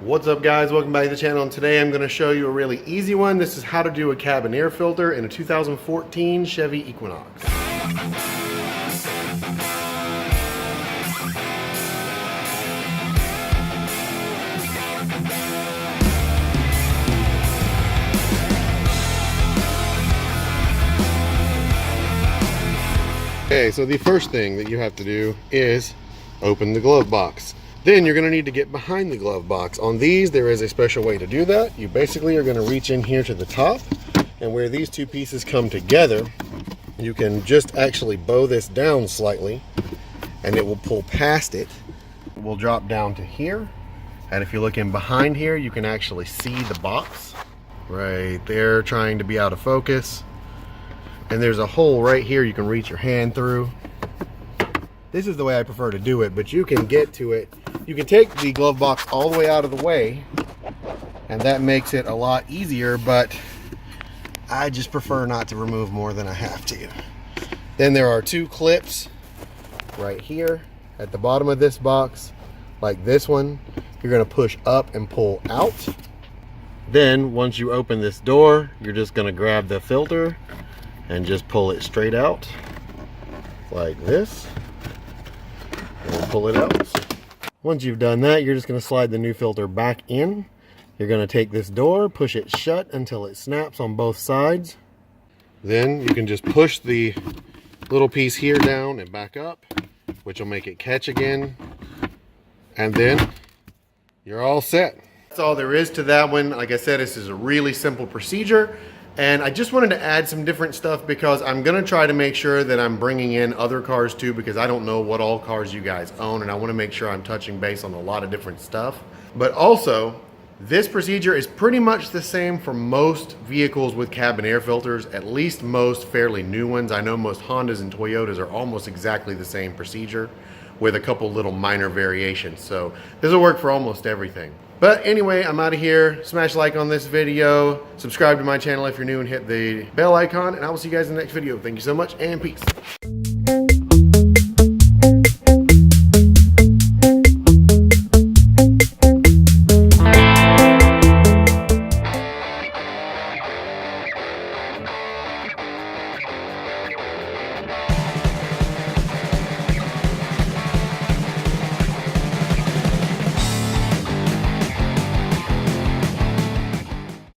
What's up guys, welcome back to the channel, and today I'm going to show you a really easy one. This is how to do a cabin air filter in a 2014 Chevy Equinox. Okay, so the first thing that you have to do is open the glove box. Then you're going to need to get behind the glove box. On these, there is a special way to do that. You basically are going to reach in here to the top, and where these two pieces come together, you can just actually bow this down slightly, and it will pull past it. It will drop down to here, and if you look in behind here, you can actually see the box right there trying to be out of focus. And there's a hole right here you can reach your hand through. This is the way I prefer to do it, but you can get to it. You can take the glove box all the way out of the way, and that makes it a lot easier, but I just prefer not to remove more than I have to. Then there are two clips right here at the bottom of this box, like this one. You're going to push up and pull out. Then once you open this door, you're just going to grab the filter and just pull it straight out like this, and pull it out. Once you've done that, you're just going to slide the new filter back in. You're going to take this door, push it shut until it snaps on both sides. Then you can just push the little piece here down and back up, which will make it catch again. And then you're all set. That's all there is to that one. Like I said, this is a really simple procedure. And I just wanted to add some different stuff because I'm going to try to make sure that I'm bringing in other cars too, because I don't know what all cars you guys own, and I want to make sure I'm touching base on a lot of different stuff. But also, this procedure is pretty much the same for most vehicles with cabin air filters, at least most fairly new ones. I know most Hondas and Toyotas are almost exactly the same procedure with a couple little minor variations. So this will work for almost everything. But anyway, I'm out of here. Smash like on this video, subscribe to my channel if you're new, and hit the bell icon, and I will see you guys in the next video. Thank you so much, and peace.